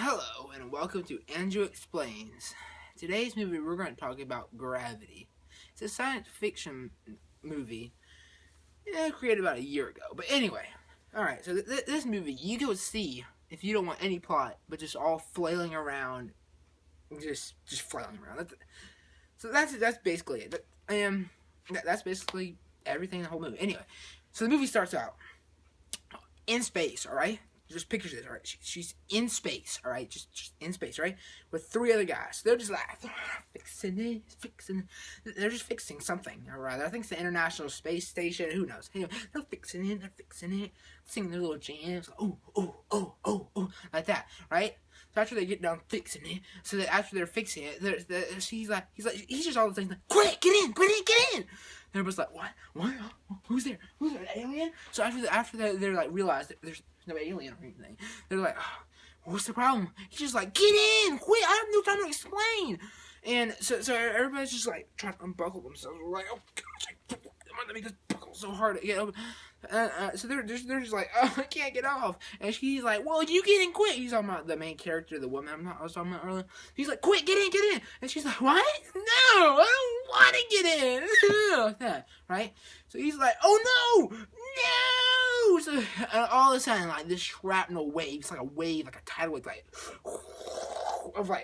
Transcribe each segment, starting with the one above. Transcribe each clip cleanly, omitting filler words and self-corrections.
Hello and welcome to Andrew Explains. Today's movie we're going to talk about Gravity. It's a science fiction movie created about a year ago. But anyway, alright, so this movie you go see if you don't want any plot, but just all flailing around, just flailing around. That's basically it. That's basically everything in the whole movie. Anyway, so the movie starts out in space, alright? Just picture this, alright? She's in space, alright? Just in space, right? With three other guys. They're just like, fixing. They're just fixing something, alright? I think it's the International Space Station. Who knows? Anyway, they're fixing it. Singing their little jams. Like, oh, like that, right? So after they get done fixing it, so that after they're fixing it, he's just all the things like, quick, get in. And everybody's like, what? Who's there? An alien? So after that, they're like, realize that there's no alien or anything. They're like, oh, what's the problem? He's just like, get in, quick, I have no time to explain. And so everybody's just like trying to unbuckle themselves. We're like, oh gosh, I'm gonna make this buckle so hard to get open. So they're just like, oh, I can't get off. And she's like, well, you get in quick. He's talking about the main character, the woman I was talking about earlier. He's like, quick, get in. And she's like, what? No, I don't want to get in. Like that, right? So he's like, oh no. So all of a sudden, like this shrapnel wave, it's like a wave, like a tidal wave, like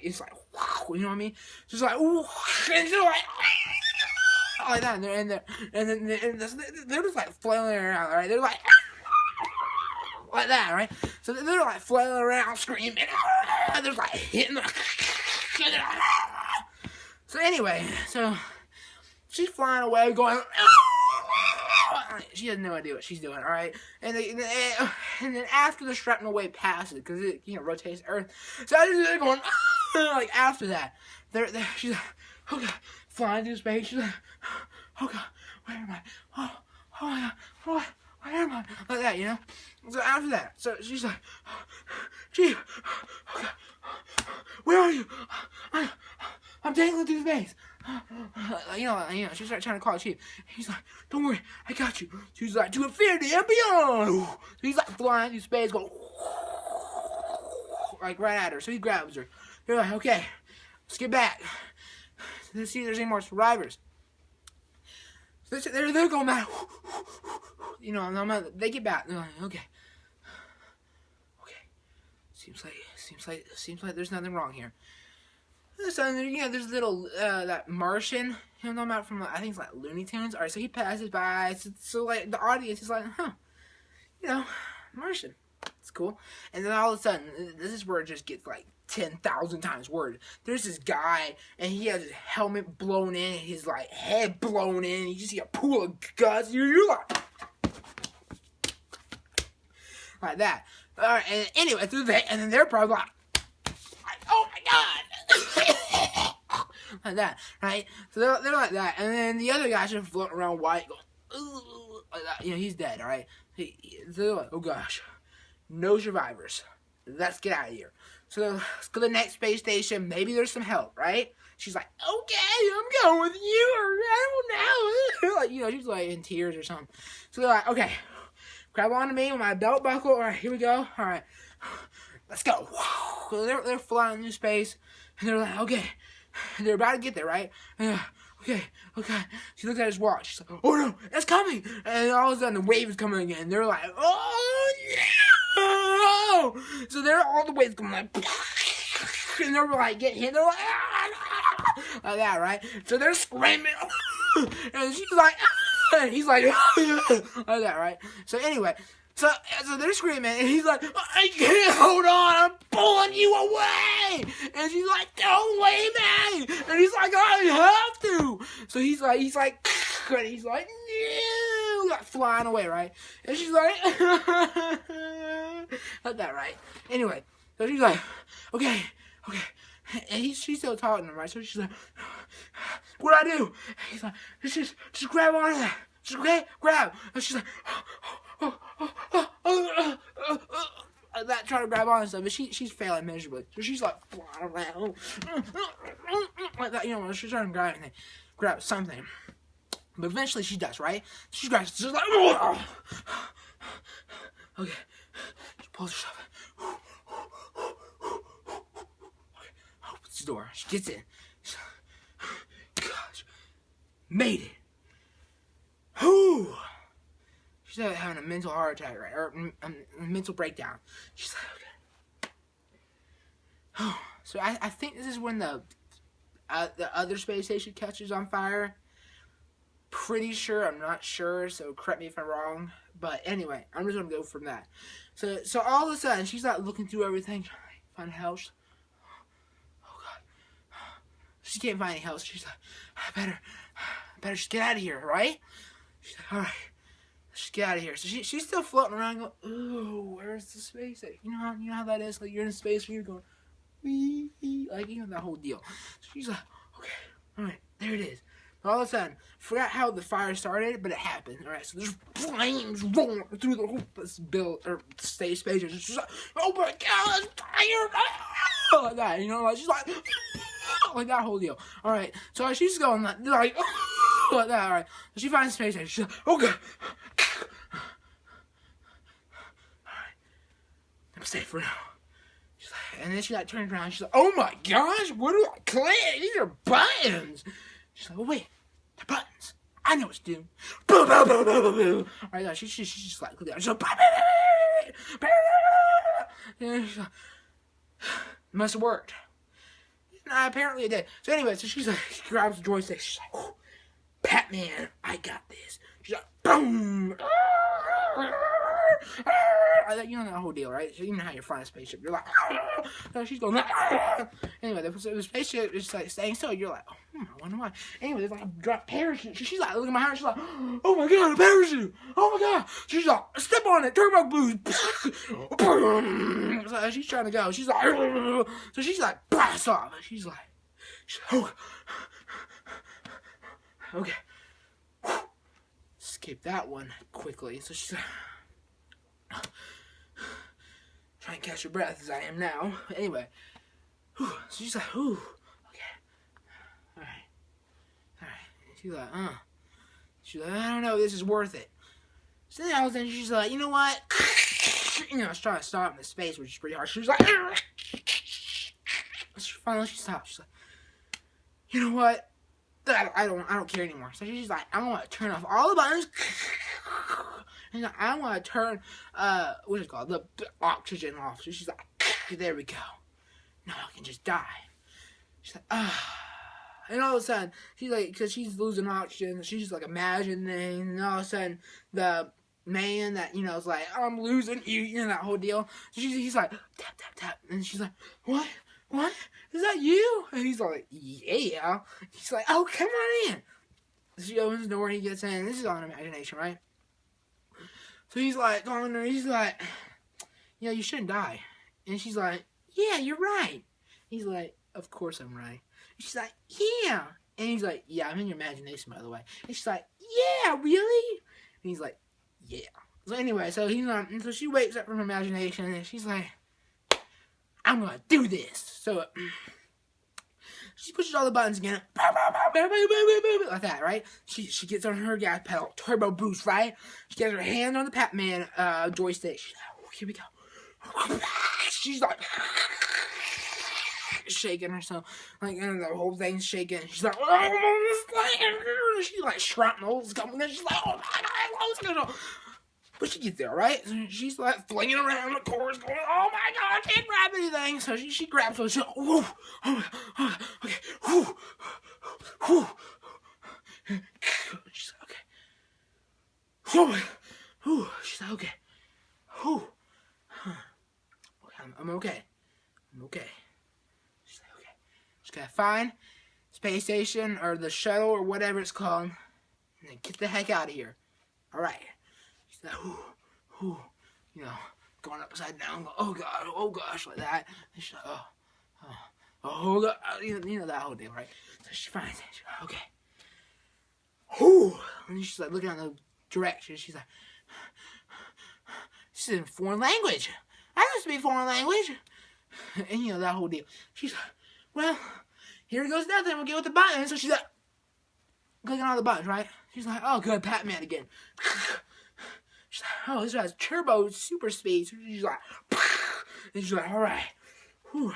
it's like, you know what I mean? Just like, and so like that, and they're just like flailing around, right? They're like that, right? So they're like flailing around, screaming, and they're like hitting. So anyway, so she's flying away, going. She has no idea what she's doing, all right? And then after the shrapnel wave passes, because it rotates the Earth, so they're going like after that, she's like, oh God, flying through space. She's like, oh God, where am I? Oh my God, where am I? Like that, you know. So after that, so she's like, gee, oh God, where are you? I'm dangling through space. You know, she's trying to call Chief. He's like, don't worry, I got you. She's like, to infinity and beyond. So he's like flying through space, going like right at her. So he grabs her. They're like, okay, let's get back. Let's see if there's any more survivors. So they're going back. You know, they get back. They're like, okay. Seems like there's nothing wrong here. So, there's little, that Martian, I'm talking about from, I think it's like Looney Tunes. Alright, so he passes by, so like, the audience is like, Martian. It's cool. And then all of a sudden, this is where it just gets like 10,000 times worse. There's this guy, and he has his helmet blown in, his, like, head blown in, you just see a pool of guts, you're like that. Alright, and anyway, and then they're probably like, oh my God! Like that, right? So they're like that, and then the other guy's just floating around white, going, like that. He's dead, alright? They're like, oh gosh, no survivors. Let's get out of here. So let's go to the next space station. Maybe there's some help, right? She's like, okay, I'm going with you, or I don't know. Like, she's like in tears or something. So they're like, okay, grab onto me with my belt buckle. Alright, here we go. Alright, let's go. So they're flying through space, and they're like, okay. And they're about to get there, right? And okay. She looks at his watch. She's like, oh no, it's coming. And all of a sudden, the wave is coming again. They're like, oh no. So they're all the waves coming like, and they're like getting hit. They're like that, right? So they're screaming. And she's like, and he's like, like that, right? So anyway. So they're screaming, and he's like, I can't hold on, I'm pulling you away! And she's like, don't leave me! And he's like, I have to! So he's like, and he's like, no! Like flying away, right? And she's like, like that, right? Anyway, so she's like, okay. And she's still talking to him, right? So she's like, what do I do? And he's like, just grab onto that. Just grab. And she's like, that trying to grab on and stuff, but she's failing miserably. So she's like flying around like that, she's trying to grab something. But eventually she does, right? She grabs, she's like, okay. She pulls herself. the door. She gets in. Gosh, made it. Whew. She's having a mental heart attack, right? Or a mental breakdown. She's like, okay. So I think this is when the other space station catches on fire. Pretty sure, I'm not sure, so correct me if I'm wrong. But anyway, I'm just gonna go from that. So all of a sudden, she's like looking through everything, trying to find a house. Oh God, she can't find any house. She's like, I better just get out of here, right? She's like, all right, let's just get out of here. So she's still floating around, going, ooh, where's the space station? You know how that is. Like you're in space and you're going, wee, like that whole deal. So she's like, okay, all right, there it is. All of a sudden, forgot how the fire started, but it happened. All right, so there's flames rolling through the whole space station. She's like, "Oh my God, it's fire!" Like that, like she's like that whole deal. All right, so she's going like that. All right, so she finds the space station. She's like, "Oh God, all right, I'm safe for now." She's like, and then she turns around. She's like, "Oh my gosh, what do I click? These are buttons." She's like, oh wait, the buttons. I know what to do. Boom, boom, boom, boom, boom, boom. Alright, she's just like, she's like, she's like, must have worked. Apparently it did. So anyway, so she's like, she grabs the joystick. She's like, oh, Batman, I got this. She's like, boom. You know that whole deal, right? So you know how you're flying a spaceship. You're like, so she's going, anyway, the spaceship is like staying still. You're like, I wonder why. Anyway, there's like a drop parachute. She's like, look at my hand. She's like, oh my God, a parachute. Oh my God. She's like, step on it. Turbo boost. So she's trying to go. She's like, so she's like, blast off. She's like, oh, okay. Skip that one quickly. So she's like, try and catch her breath as I am now. Anyway, so she's like, okay, all right. She's like, I don't know, this is worth it. So then all of a sudden she's like, you know what? She's trying to stop in the space, which is pretty hard. She's like, finally she stops. She's like, you know what? I don't care anymore. So she's like, I want to turn off all the buttons. And I want to turn, what's it called? The oxygen off. So she's like, there we go. Now I can just die. She's like, And all of a sudden, she's like, because she's losing oxygen, she's just like imagining things. And all of a sudden, the man that, is like, I'm losing you, that whole deal. So he's like, tap, tap, tap. And she's like, what? What? Is that you? And he's like, yeah. He's like, oh, come on in. She opens the door, he gets in. This is all an imagination, right? So he's like, calling her, he's like, you shouldn't die. And she's like, yeah, you're right. He's like, of course I'm right. And she's like, yeah. And he's like, yeah, I'm in your imagination, by the way. And she's like, yeah, really? And he's like, yeah. So anyway, so she wakes up from her imagination, and she's like, I'm gonna do this. So she pushes all the buttons again, like that, right? She gets on her gas pedal, turbo boost, right? She gets her hand on the Batman joystick. She's like, oh, here we go. She's like shaking herself, like, and the whole thing's shaking. She's like, oh, she's like shrapnel's coming in. She's like, oh my God, but she gets there, right? So she's like flinging around the course, going, oh my God, I can't grab anything. So she grabs her. She's like, whoo, oh, okay, whoo, whoo. She's like, okay, whoo. She's like, okay, whoo. I'm okay. I'm okay. She's like, okay. Just gotta find space station or the shuttle or whatever it's called, and then get the heck out of here. All right. She's like, whoo, going upside down. Oh God, oh gosh, like that. And she's like, oh God, that whole deal, right? So she finds it. She's like, okay. Whoo. And she's like looking at the direction. She's like, this is in foreign language. That must be foreign language. And that whole deal. She's like, well, here goes nothing. We'll get with the buttons. So she's like, clicking on the buttons, right? She's like, oh good, Batman again. She's like, oh, this has turbo super speed. She's like, and she's like, all right, whew,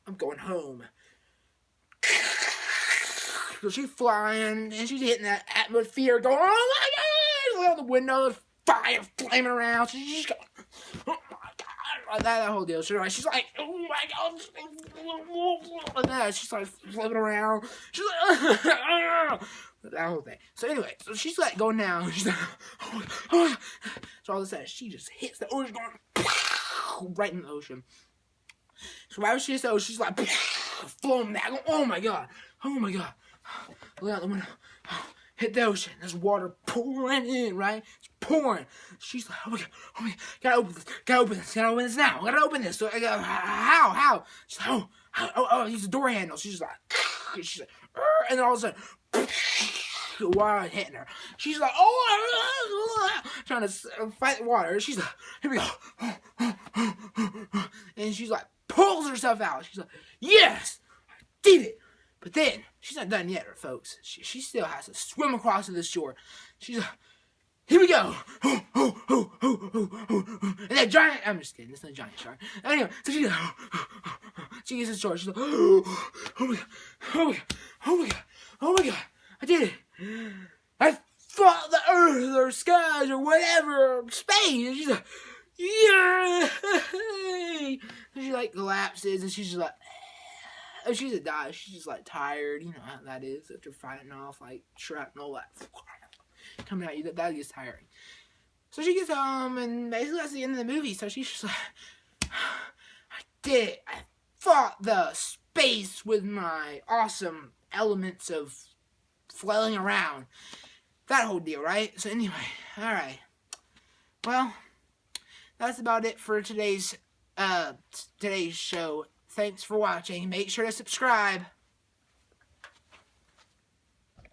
I'm going home. So she's flying, and she's hitting that atmosphere, going, oh my God! Out the window, fire flaming around. She's going, oh my God! That whole deal. She's like, oh my God! Like that. She's like flipping around. She's like, that whole thing. So anyway, so she's like going down. She's like, oh my God, oh my God. So all of a sudden, she just hits the ocean, going right in the ocean. So right when she hits the ocean, she's like floating back. Oh my God! Oh my God! Look out the window. Hit the ocean. There's water pouring in, right? It's pouring. She's like, oh my God, oh my God, gotta open this, gotta open this, gotta open this now, gotta open this. So I go, how? She's like, oh, use the door handle. She's like, and then all of a sudden, the water hitting her. She's like, oh, trying to fight the water. She's like, here we go. And she's like, pulls herself out. She's like, yes, I did it. But then, she's not done yet, folks. She still has to swim across to the shore. She's like, here we go. And that giant, I'm just kidding, it's not a giant shark. Anyway, so she gets to the shore. She's like, oh my God, oh my God, oh my God, oh my God, I did it. I fought the earth or skies or whatever, or space. And she's like, yay. And she like collapses, and she's just like, if she's a die, she's just like tired. You know how that is after fighting off like shrapnel, like coming at you. That gets tiring. So she gets home, and basically that's the end of the movie. So she's just like, I did it. I fought the space with my awesome elements of flailing around. That whole deal, right? So anyway, alright. Well, that's about it for today's show. Thanks for watching. Make sure to subscribe.